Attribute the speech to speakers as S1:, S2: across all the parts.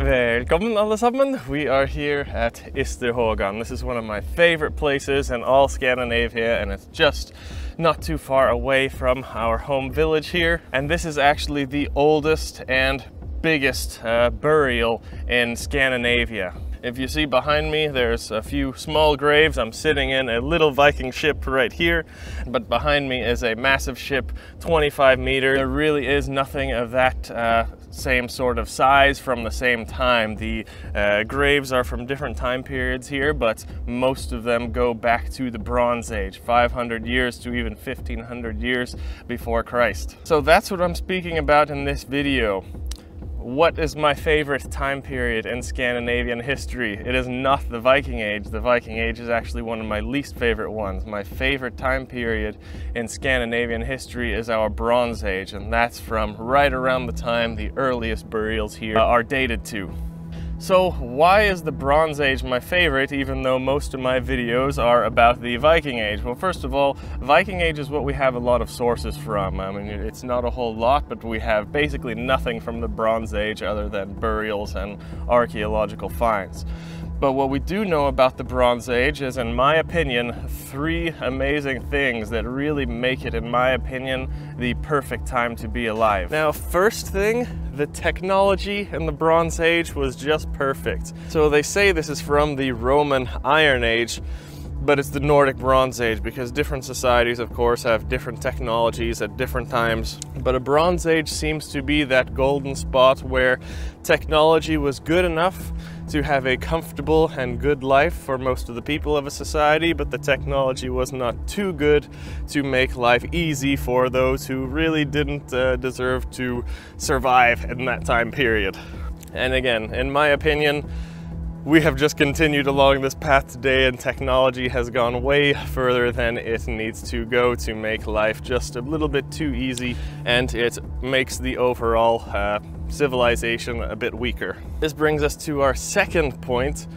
S1: Välkommen alla sammen. We are here at Isterhågan. This is one of my favorite places in all Scandinavia, and it's just not too far away from our home village here. And this is actually the oldest and biggest burial in Scandinavia. If you see behind me, there's a few small graves. I'm sitting in a little Viking ship right here, but behind me is a massive ship, 25 meters. There really is nothing of that same sort of size from the same time. The graves are from different time periods here, but most of them go back to the Bronze Age, 500 years to even 1500 years before Christ. So that's what I'm speaking about in this video. What is my favorite time period in Scandinavian history? It is not the Viking Age. The Viking Age is actually one of my least favorite ones. My favorite time period in Scandinavian history is our Bronze Age, and that's from right around the time the earliest burials here are dated to. So why is the Bronze Age my favorite, even though most of my videos are about the Viking Age? Well, first of all, Viking Age is what we have a lot of sources from. I mean, it's not a whole lot, but we have basically nothing from the Bronze Age other than burials and archaeological finds. But what we do know about the Bronze Age is, in my opinion, three amazing things that really make it, in my opinion, the perfect time to be alive. Now, first thing, the technology in the Bronze Age was just perfect. So they say this is from the Roman Iron Age, but it's the Nordic Bronze Age because different societies, of course, have different technologies at different times. But a Bronze Age seems to be that golden spot where technology was good enough to have a comfortable and good life for most of the people of a society, but the technology was not too good to make life easy for those who really didn't deserve to survive in that time period. And again, in my opinion, we have just continued along this path today, and technology has gone way further than it needs to go to make life just a little bit too easy, and it makes the overall civilization a bit weaker. This brings us to our second point.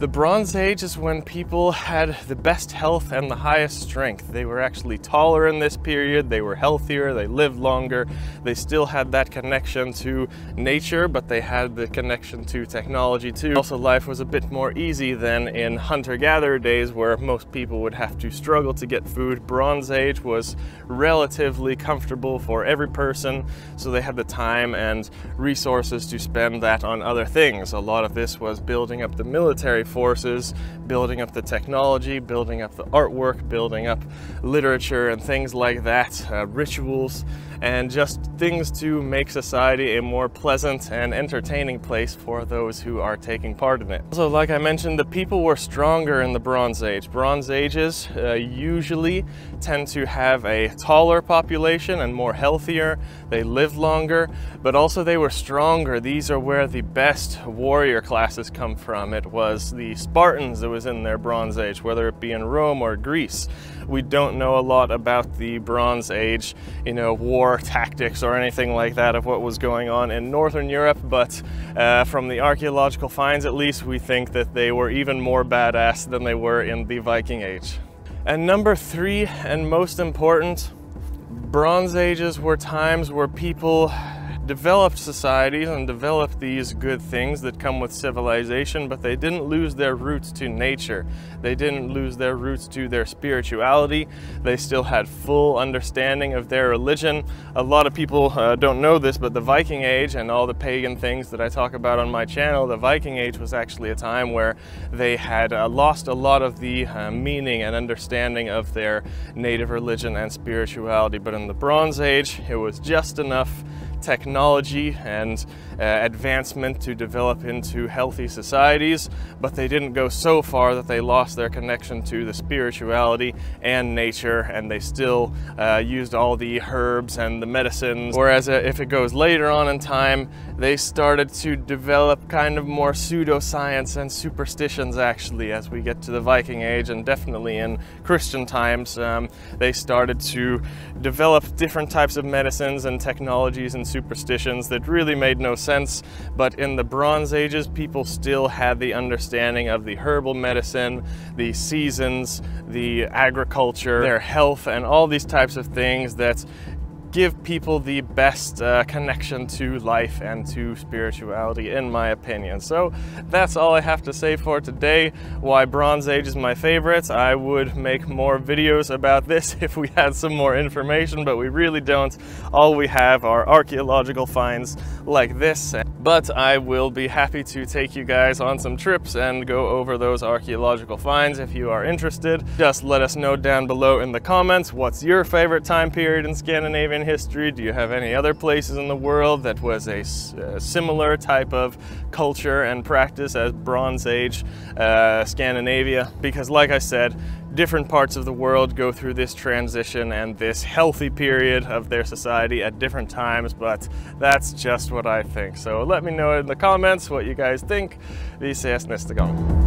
S1: The Bronze Age is when people had the best health and the highest strength. They were actually taller in this period, they were healthier, they lived longer, they still had that connection to nature, but they had the connection to technology too. Also, life was a bit more easy than in hunter-gatherer days where most people would have to struggle to get food. Bronze Age was relatively comfortable for every person, so they had the time and resources to spend that on other things. A lot of this was building up the military forces, building up the technology, building up the artwork, building up literature and things like that, rituals, and just things to make society a more pleasant and entertaining place for those who are taking part in it. Also, like I mentioned, the people were stronger in the Bronze Age. Bronze Ages usually tend to have a taller population and more healthier. They lived longer, but also they were stronger. These are where the best warrior classes come from. It was the Spartans that was in their Bronze Age, whether it be in Rome or Greece. We don't know a lot about the Bronze Age, war tactics or anything like that of what was going on in Northern Europe, but from the archaeological finds at least, we think that they were even more badass than they were in the Viking Age. And number three, and most important, Bronze Ages were times where people developed societies and developed these good things that come with civilization, but they didn't lose their roots to nature. They didn't lose their roots to their spirituality. They still had full understanding of their religion. A lot of people don't know this, but the Viking Age and all the pagan things that I talk about on my channel, the Viking Age was actually a time where they had lost a lot of the meaning and understanding of their native religion and spirituality. But in the Bronze Age, it was just enough technology and advancement to develop into healthy societies, but they didn't go so far that they lost their connection to the spirituality and nature, and they still used all the herbs and the medicines. Whereas if it goes later on in time, they started to develop kind of more pseudoscience and superstitions actually as we get to the Viking Age, and definitely in Christian times they started to develop different types of medicines and technologies and superstitions that really made no sense. But in the Bronze Ages, people still had the understanding of the herbal medicine, the seasons, the agriculture, their health, and all these types of things that give people the best connection to life and to spirituality, in my opinion. So that's all I have to say for today. Why Bronze Age is my favorite. I would make more videos about this if we had some more information, but we really don't. All we have are archaeological finds like this. But I will be happy to take you guys on some trips and go over those archaeological finds if you are interested. Just let us know down below in the comments, what's your favorite time period in Scandinavian history? Do you have any other places in the world that was a similar type of culture and practice as Bronze Age Scandinavia? Because like I said, different parts of the world go through this transition and this healthy period of their society at different times, but that's just what I think. So let me know in the comments what you guys think. Vi ses nästa gång.